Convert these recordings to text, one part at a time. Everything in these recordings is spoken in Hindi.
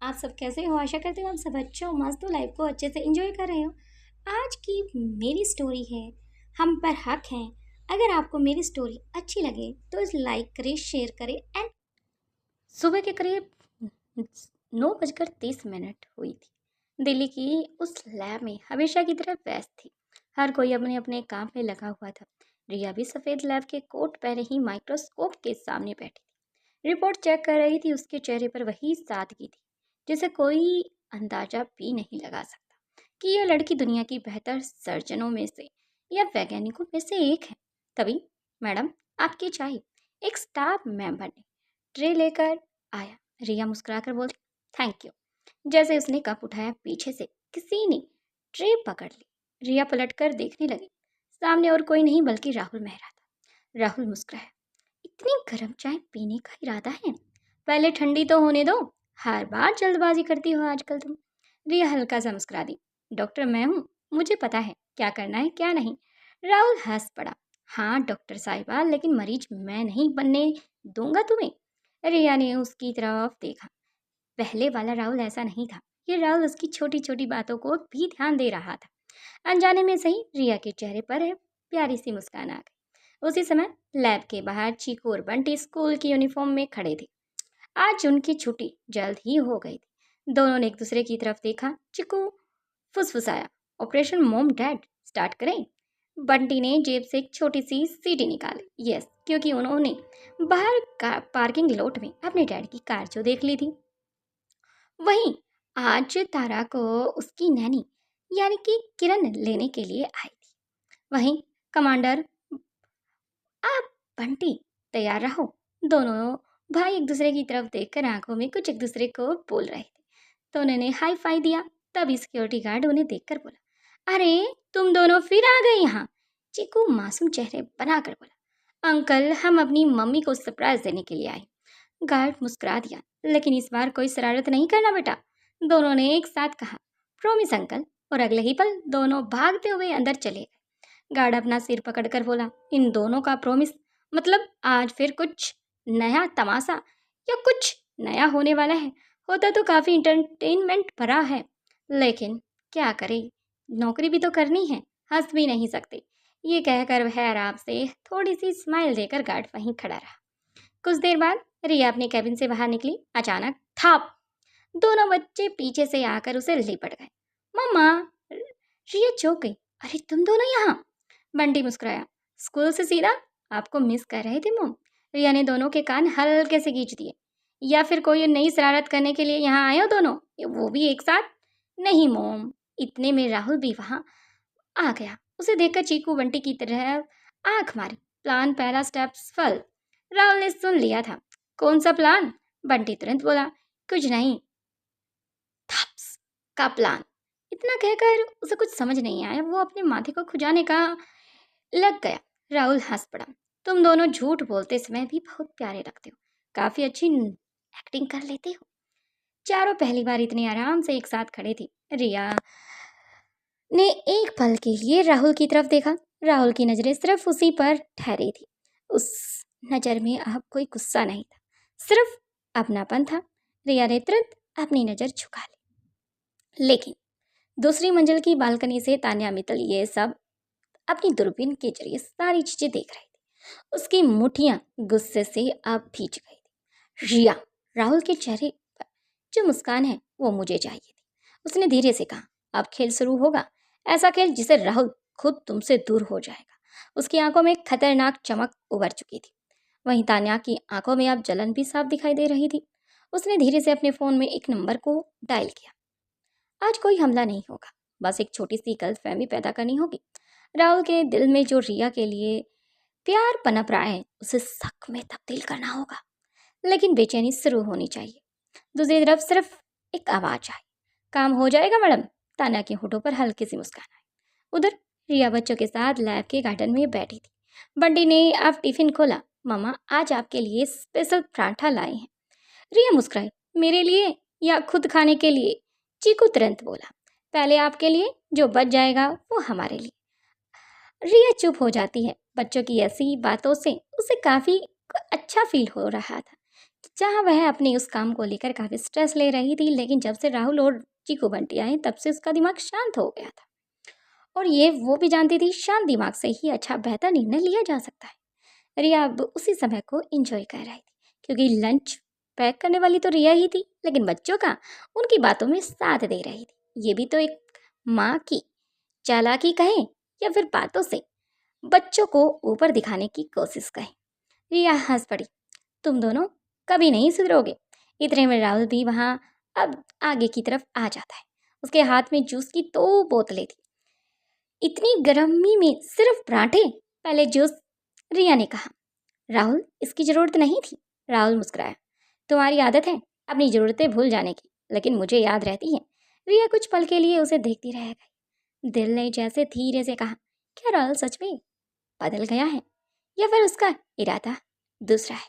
आप सब कैसे हो? आशा करती हूँ आप सब अच्छे हो, मस्त हो, लाइफ को अच्छे से एंजॉय कर रहे हो। आज की मेरी स्टोरी है हम पर हक हैं। अगर आपको मेरी स्टोरी अच्छी लगे तो इस लाइक करें, शेयर करें एंड सुबह के करीब 9:30 हुई थी। दिल्ली की उस लैब में हमेशा की तरह व्यस्त थी। हर कोई अपने अपने काम में लगा हुआ था। रिया भी सफ़ेद लैब के कोट पहने ही माइक्रोस्कोप के सामने बैठी थी। रिपोर्ट चेक कर रही थी। उसके चेहरे पर वही सादगी थी जिसे कोई अंदाजा भी नहीं लगा सकता कि यह लड़की दुनिया की बेहतर सर्जनों में से या वैज्ञानिकों में से एक है। तभी मैडम आपकी चाय, एक स्टाफ मेंबर ने ट्रे लेकर आया। रिया मुस्कुराकर बोली थैंक यू। जैसे उसने कप उठाया, पीछे से किसी ने ट्रे पकड़ ली। रिया पलटकर देखने लगी। सामने और कोई नहीं बल्कि राहुल मेहरा था। राहुल मुस्कुराया। इतनी गर्म चाय पीने का इरादा है? पहले ठंडी तो होने दो। हर बार जल्दबाजी करती हो आजकल तुम। रिया हल्का सा मुस्कुरा दी। डॉक्टर मैं हूँ, मुझे पता है क्या करना है क्या नहीं। राहुल हंस पड़ा। हाँ डॉक्टर साहिबा, लेकिन मरीज मैं नहीं बनने दूंगा तुम्हें। रिया ने उसकी तरफ देखा। पहले वाला राहुल ऐसा नहीं था। ये राहुल उसकी छोटी छोटी बातों को भी ध्यान दे रहा था। अनजाने में सही रिया के चेहरे पर है प्यारी सी मुस्कान आ गई। उसी समय लैब के बाहर चीकू और बंटी स्कूल की यूनिफॉर्म में खड़े थे। आज उनकी छुट्टी जल्द ही हो गई थी। दोनों ने एक दूसरे की तरफ देखा। चिकू फुसफुसाया, ऑपरेशन मॉम डैड स्टार्ट करें? बंटी ने जेब से एक छोटी सी सीडी निकाली। यस, क्योंकि उन्होंने बाहर पार्किंग लॉट में अपने डैड की कार जो देख ली थी। वहीं आज तारा को उसकी नैनी यानी कि किरण लेने के लिए आई थी। वहीं कमांडर आप बंटी तैयार रहो। दोनों भाई एक दूसरे की तरफ देखकर आंखों में कुछ एक दूसरे को बोल रहे थे। तो उन्होंने हाई फाई दिया। तभी सिक्योरिटी गार्ड उन्हें देखकर बोला, अरे तुम दोनों फिर आ गए यहाँ। चीकू मासूम चेहरे बनाकर बोला, अंकल हम अपनी मम्मी को सरप्राइज देने के लिए आए। गार्ड मुस्कुरा दिया, लेकिन इस बार कोई शरारत नहीं करना बेटा। दोनों ने एक साथ कहा, प्रॉमिस अंकल। और अगले ही पल दोनों भागते हुए अंदर चले गए। गार्ड अपना सिर पकड़कर बोला, इन दोनों का प्रॉमिस मतलब आज फिर कुछ नया तमाशा या कुछ नया होने वाला है। होता तो काफी इंटरटेनमेंट भरा है, लेकिन क्या करे, नौकरी भी तो करनी है, हंस भी नहीं सकते। ये कहकर वह आराम से थोड़ी सी स्माइल देकर गार्ड वहीं खड़ा रहा। कुछ देर बाद रिया अपने कैबिन से बाहर निकली। अचानक थाप, दोनों बच्चे पीछे से आकर उसे लिपट गए। मम्मा! रिया चौंक गई। अरे तुम दोनों यहाँ? बंटी मुस्कुराया। स्कूल से सीधा आपको मिस कर रहे थे मोम। रिया ने दोनों के कान हल्के से खींच दिए। या फिर कोई नई शरारत करने के लिए यहाँ आए हो दोनों, वो भी एक साथ? नहीं मोम। इतने में राहुल भी वहां आ गया। उसे देखकर चीकू बंटी की तरह आंख मारी। प्लान पहला स्टेप सफल। राहुल ने सुन लिया था। कौन सा प्लान? बंटी तुरंत बोला, कुछ नहीं, थप्स का प्लान। इतना कहकर उसे कुछ समझ नहीं आया। वो अपने माथे को खुजाने का लग गया। राहुल हंस पड़ा। तुम दोनों झूठ बोलते समय भी बहुत प्यारे लगते हो। काफी अच्छी एक्टिंग कर लेते हो। चारों पहली बार इतने आराम से एक साथ खड़े थे। रिया ने एक पल के लिए राहुल की तरफ देखा। राहुल की नजरें सिर्फ उसी पर ठहरी थी। उस नजर में अब कोई गुस्सा नहीं था, सिर्फ अपनापन था। रिया ने तुरंत अपनी नजर झुका ली। लेकिन दूसरी मंजिल की बालकनी से तान्या मित्तल ये सब अपनी दूरबीन के जरिए सारी चीजें देख रही थी। उसकी मुठ्ठियां गुस्से से अब भीज गई थी। रिया, राहुल के चेहरे पर जो मुस्कान है वो मुझे चाहिए थी। उसने धीरे से कहा, अब खेल शुरू होगा। ऐसा खेल जिसे राहुल खुद तुमसे दूर हो जाएगा। उसकी आंखों में खतरनाक चमक उभर चुकी थी। वहीं तान्या की आंखों में अब जलन भी साफ दिखाई दे रही थी। उसने धीरे से अपने फोन में एक नंबर को डायल किया। आज कोई हमला नहीं होगा, बस एक छोटी सी गलतफहमी पैदा करनी होगी। राहुल के दिल में जो रिया के लिए प्यार पनप रहा है उसे शक में तब्दील करना होगा। लेकिन बेचैनी शुरू होनी चाहिए। दूसरी तरफ सिर्फ एक आवाज आई, काम हो जाएगा मैडम। तान्या के होठों पर हल्की सी मुस्कान आई। उधर रिया बच्चों के साथ लैब के गार्डन में बैठी थी। बंटी ने अब टिफिन खोला। मामा आज आपके लिए स्पेशल पराठा लाए हैं। रिया मुस्कुराई, मेरे लिए या खुद खाने के लिए? चीकू तुरंत बोला, पहले आपके लिए, जो बच जाएगा वो हमारे लिए। रिया चुप हो जाती है। बच्चों की ऐसी बातों से उसे काफी अच्छा फील हो रहा था। जहाँ वह अपने उस काम को लेकर काफ़ी स्ट्रेस ले रही थी। लेकिन जब से राहुल और चीकू बंटी आए तब से उसका दिमाग शांत हो गया था। और ये वो भी जानती थी शांत दिमाग से ही अच्छा बेहतर निर्णय लिया जा सकता है। रिया अब उसी समय को एंजॉय कर रही थी क्योंकि लंच पैक करने वाली तो रिया ही थी, लेकिन बच्चों का उनकी बातों में साथ दे रही थी। ये भी तो एक माँ की चालाकी कहें या फिर बातों से बच्चों को ऊपर दिखाने की कोशिश कहें। रिया हंस पड़ी। तुम दोनों कभी नहीं सुधरोगे। इतने में राहुल भी वहां अब आगे की तरफ आ जाता है। उसके हाथ में जूस की 2 बोतलें थी। इतनी गर्मी में सिर्फ पराठे, पहले जूस। रिया ने कहा। राहुल, इसकी जरूरत नहीं थी। राहुल मुस्कुराया। तुम्हारी आदत है अपनी जरूरतें भूल जाने की, लेकिन मुझे याद रहती है। रिया कुछ पल के लिए उसे देखती रह गई। दिल ने जैसे धीरे से कहा, क्या राहुल सच में बदल गया है या फिर उसका इरादा दूसरा है।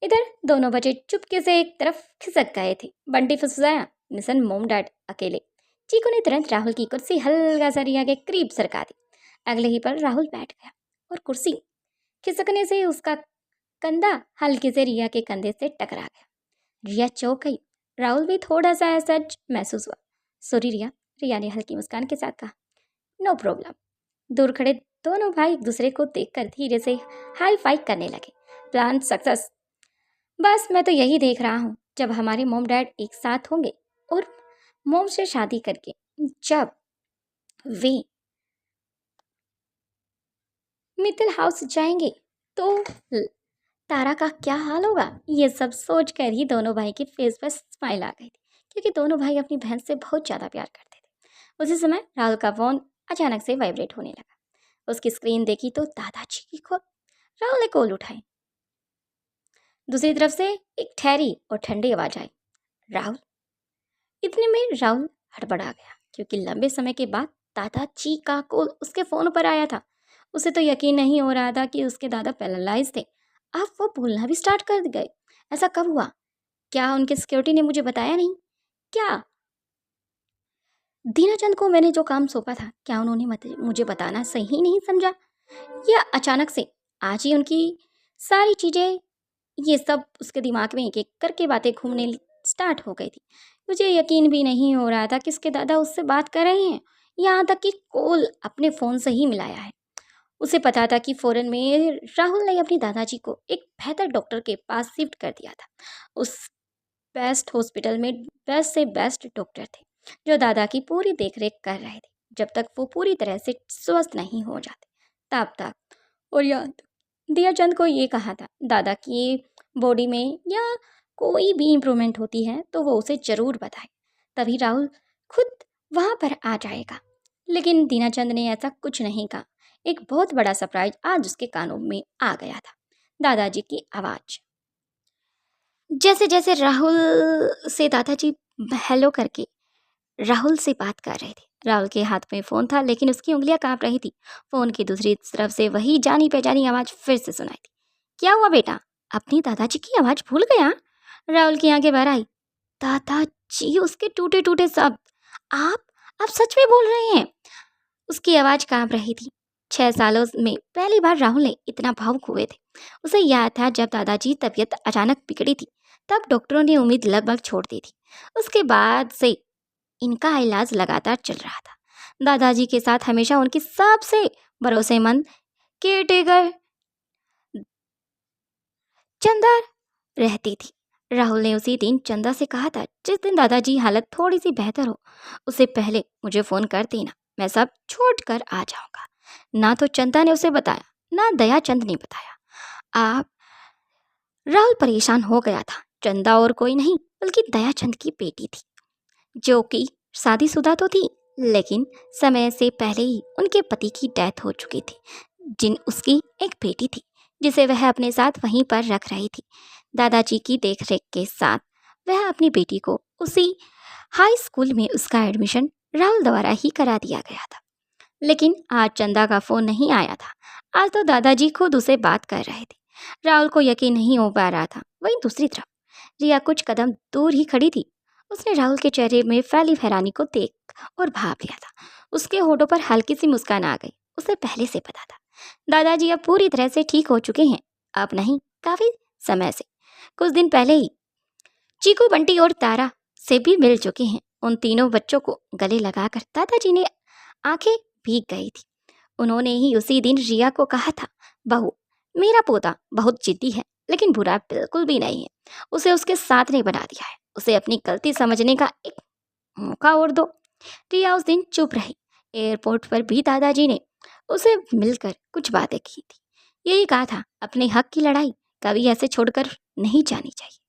इधर दोनों बच्चे चुपके से एक तरफ खिसक गए थे। बंटी फुसफुसाया, मिशन मोम डैड अकेले। चीकू ने तुरंत राहुल की कुर्सी हल्का सा रिया के करीब सरका दी। अगले ही पल राहुल बैठ गया और कुर्सी खिसकने से उसका कंधा हल्के से रिया के कंधे से टकरा गया। रिया चौंक गई। राहुल भी थोड़ा सा असहज महसूस हुआ। सॉरी रिया, रिया ने हल्की मुस्कान के साथ कहा। No problem. दूर खड़े दोनों भाई एक दूसरे को देखकर धीरे से हाई फाइव करने लगे। Plan success. बस मैं तो यही देख रहा हूँ, जब हमारे मॉम डैड एक साथ होंगे और मॉम से शादी करके जब वे मित्तल हाउस जाएंगे तो तारा का क्या हाल होगा। ये सब सोचकर ही दोनों भाई के फेस पर स्माइल आ गई थी, क्योंकि दोनों भाई अपनी बहन से बहुत ज़्यादा प्यार करते थे। उसी समय राहुल का फोन अचानक से वाइब्रेट होने लगा। उसकी स्क्रीन देखी तो दादाजी की कॉल। राहुल ने कॉल उठाई। दूसरी तरफ से एक ठहरी और ठंडी आवाज आई, राहुल। इतने में राहुल हड़बड़ा गया, क्योंकि लंबे समय के बाद दादाजी का कॉल उसके फोन पर आया था। उसे तो यकीन नहीं हो रहा था कि उसके दादा पैरालाइज थे। अब वो बोलना भी स्टार्ट कर गए। ऐसा कब हुआ? क्या उनके सिक्योरिटी ने मुझे बताया नहीं? क्या दीनाचंद को मैंने जो काम सौंपा था, क्या उन्होंने मुझे बताना सही नहीं समझा? या अचानक से आज ही उनकी सारी चीजें, ये सब उसके दिमाग में एक एक करके बातें घूमने स्टार्ट हो गई थी। मुझे यकीन भी नहीं हो रहा था कि उसके दादा उससे बात कर रहे हैं। यहाँ तक कि कॉल अपने फ़ोन से ही मिलाया है। उसे पता था कि फ़ौरन में राहुल ने अपने दादाजी को एक बेहतर डॉक्टर के पास शिफ्ट कर दिया था। उस बेस्ट हॉस्पिटल में बेस्ट से बेस्ट डॉक्टर थे, जो दादा की पूरी देखरेख कर रहे थे जब तक वो पूरी तरह से स्वस्थ नहीं हो जाते तब तक। और याद दियाचंद को ये कहा था, दादा की बॉडी में या कोई भी इम्प्रूवमेंट होती है तो वो उसे ज़रूर बताए, तभी राहुल खुद वहाँ पर आ जाएगा। लेकिन दीनाचंद ने ऐसा कुछ नहीं कहा। एक बहुत बड़ा सरप्राइज आज उसके कानों में आ गया था। दादाजी की आवाज़। जैसे जैसे राहुल से दादाजी हेलो करके राहुल से बात कर रहे थे। राहुल के हाथ में फ़ोन था, लेकिन उसकी उंगलियां कांप रही थी। फ़ोन की दूसरी तरफ से वही जानी पहचानी आवाज़ फिर से सुनाई थी। क्या हुआ बेटा, अपनी दादाजी की आवाज़ भूल गया? राहुल की आंखें भर आई। दादाजी, उसके टूटे टूटे शब्द। आप सच में बोल रहे हैं? उसकी आवाज़ कांप रही थी। 6 सालों में पहली बार राहुल ने इतना भावुक हुए थे। उसे याद था जब दादाजी तबीयत अचानक बिगड़ी थी, तब डॉक्टरों ने उम्मीद लगभग छोड़ दी थी। उसके बाद से इनका इलाज लगातार चल रहा था। दादाजी के साथ हमेशा उनकी सबसे भरोसेमंद केयरटेकर चंदा रहती थी। राहुल ने उसी दिन चंदा से कहा था, जिस दिन दादाजी हालत थोड़ी सी बेहतर हो उससे पहले मुझे फ़ोन कर देना, मैं सब छोड़ कर आ जाऊंगा। ना तो चंदा ने उसे बताया, ना दयाचंद ने बताया। आप राहुल परेशान हो गया था। चंदा और कोई नहीं बल्कि दयाचंद की बेटी थी, जो कि शादीशुदा तो थी, लेकिन समय से पहले ही उनके पति की डेथ हो चुकी थी। जिन उसकी एक बेटी थी जिसे वह अपने साथ वहीं पर रख रही थी। दादाजी की देखरेख के साथ वह अपनी बेटी को उसी हाई स्कूल में उसका एडमिशन राहुल द्वारा ही करा दिया गया था। लेकिन आज चंदा का फ़ोन नहीं आया था। आज तो दादाजी खुद उसे बात कर रहे थे। राहुल को यकीन नहीं हो पा रहा था। वहीं दूसरी तरफ रिया कुछ कदम दूर ही खड़ी थी। उसने राहुल के चेहरे में फैली हैरानी को देख और भाप लिया था। उसके होठों पर हल्की सी मुस्कान आ गई। उसे पहले से पता था दादाजी अब पूरी तरह से ठीक हो चुके हैं। अब नहीं, काफी समय से। कुछ दिन पहले ही चीकू, बंटी और तारा से भी मिल चुके हैं। उन तीनों बच्चों को गले लगाकर दादाजी ने आंखें भीग गई थी। उन्होंने ही उसी दिन रिया को कहा था, बहू, मेरा पोता बहुत जिद्दी है लेकिन बुरा बिल्कुल भी नहीं है। उसे उसके साथ ने बना दिया है। उसे अपनी गलती समझने का एक मौका और दो। रिया उस दिन चुप रही। एयरपोर्ट पर भी दादाजी ने उसे मिलकर कुछ बातें की थी। यही कहा था, अपने हक की लड़ाई कभी ऐसे छोड़कर नहीं जानी चाहिए।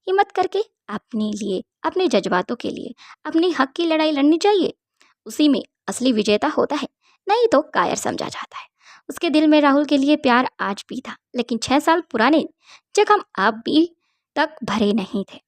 हिम्मत करके अपने लिए, अपने जज्बातों के लिए अपने हक की लड़ाई लड़नी चाहिए। उसी में असली विजेता होता है, नहीं तो कायर समझा जाता है। उसके दिल में राहुल के लिए प्यार आज भी था, लेकिन 6 साल पुराने जख्म अब भी तक भरे नहीं थे।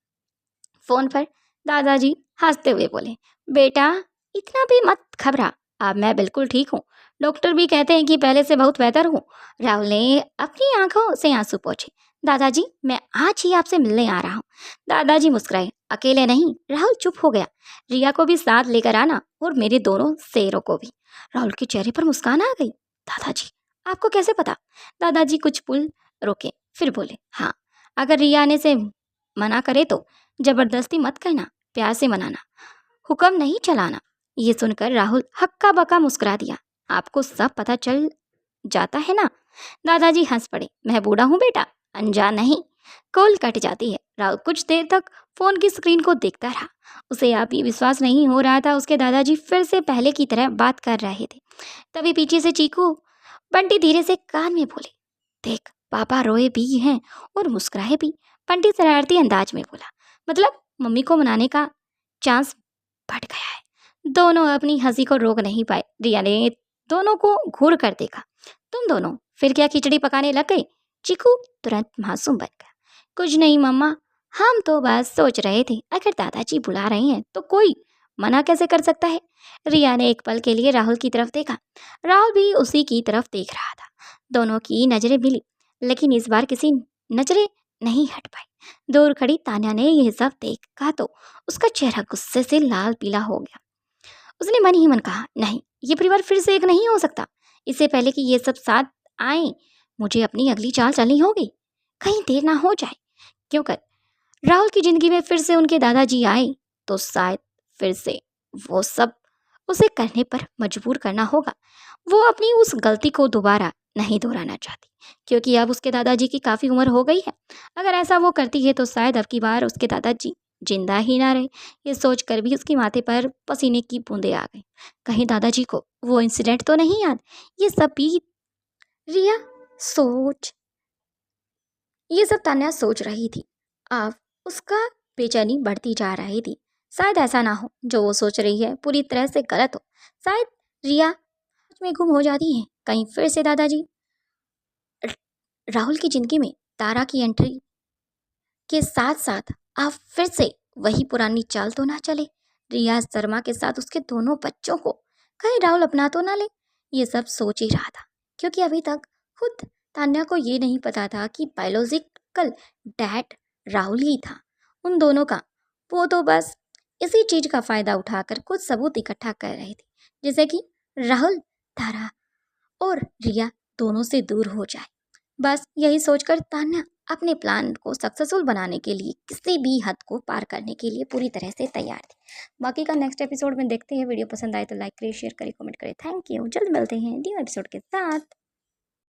फोन पर दादाजी हंसते हुए बोले, बेटा इतना भी मत घबरा, अब मैं बिल्कुल ठीक हूँ। डॉक्टर भी कहते हैं कि पहले से बहुत बेहतर हूँ। राहुल ने अपनी आंखों से आंसू पोंछे। दादाजी, मैं आज ही आपसे मिलने आ रहा हूँ। दादाजी मुस्कुराए। अकेले नहीं। राहुल चुप हो गया। रिया को भी साथ लेकर आना और मेरे दोनों शेरों को भी। राहुल के चेहरे पर मुस्कान आ गई। दादाजी, आपको कैसे पता? दादाजी कुछ पुल रोके, फिर बोले, हाँ, अगर रिया आने से मना करे तो जबरदस्ती मत करना, प्यार से मनाना, हुक्म नहीं चलाना। ये सुनकर राहुल हक्का बक्का मुस्कुरा दिया। आपको सब पता चल जाता है ना? दादाजी हंस पड़े। मैं बूढ़ा हूँ बेटा, अनजान नहीं। कॉल कट जाती है। राहुल कुछ देर तक फोन की स्क्रीन को देखता रहा। उसे आप ही विश्वास नहीं हो रहा था, उसके दादाजी फिर से पहले की तरह बात कर रहे थे। तभी पीछे से चीकू, बंटी धीरे से कान में बोले, देख, पापा रोए भी हैं और मुस्कुराए भी। बंटी शरारती अंदाज में बोला, मतलब मम्मी को मनाने का चांस बढ़ गया है। दोनों अपनी हंसी को रोक नहीं पाए। रिया ने दोनों को घूर कर देखा। तुम दोनों फिर क्या खिचड़ी पकाने लग गई? चीकू तुरंत मासूम बन गया। कुछ नहीं मम्मा, हम तो बस सोच रहे थे अगर दादाजी बुला रहे हैं तो कोई मना कैसे कर सकता है। रिया ने एक पल के लिए राहुल की तरफ देखा। राहुल भी उसी की तरफ देख रहा था। दोनों की नजरें मिली, लेकिन इस बार किसी नजरें नहीं हट पाई। दूर खड़ी तान्या ने यह सब देखा तो उसका चेहरा गुस्से से लाल पीला हो गया। उसने मन ही मन कहा, नहीं, ये परिवार फिर से एक नहीं हो सकता। इससे पहले कि ये सब साथ आए, मुझे अपनी अगली चाल चलनी होगी, कहीं देर ना हो जाए। क्योंकि राहुल की जिंदगी में फिर से उनके दादाजी आए तो शायद फिर से वो सब उसे करने पर मजबूर करना होगा। वो अपनी उस गलती को दोबारा नहीं दोहराना चाहती, क्योंकि अब उसके दादाजी की काफ़ी उम्र हो गई है। अगर ऐसा वो करती है तो शायद अब की बार उसके दादाजी जिंदा ही ना रहे। ये सोचकर भी उसके माथे पर पसीने की बूंदें आ गई। कहीं दादाजी को वो इंसिडेंट तो नहीं याद? ये सब भी रिया सोच ये सब तान्या सोच रही थी। अब उसका बेचैनी बढ़ती जा रही थी। शायद ऐसा ना हो जो वो सोच रही है पूरी तरह से गलत हो। शायद रिया में गुम हो जाती है। कहीं फिर से दादाजी राहुल की जिंदगी में तारा की एंट्री के साथ साथ अब फिर से वही पुरानी चाल तो ना चले। रिया शर्मा के साथ उसके दोनों बच्चों को कहीं राहुल अपना तो ना ले। ये सब सोच ही रहा था, क्योंकि अभी तक खुद तान्या को ये नहीं पता था कि बायोलॉजिकल डैड राहुल ही था उन दोनों का। वो तो बस इसी चीज का फायदा उठाकर कुछ सबूत इकट्ठा कर रहे थे, जैसे कि राहुल, तारा और रिया दोनों से दूर हो जाए। बस यही सोचकर तान्या अपने प्लान को सक्सेसफुल बनाने के लिए किसी भी हद को पार करने के लिए पूरी तरह से तैयार थी। बाकी का नेक्स्ट एपिसोड में देखते हैं। वीडियो पसंद आए तो लाइक करें, शेयर करें, कमेंट करें। Thank you. जल्द मिलते हैं न्यू एपिसोड के साथ।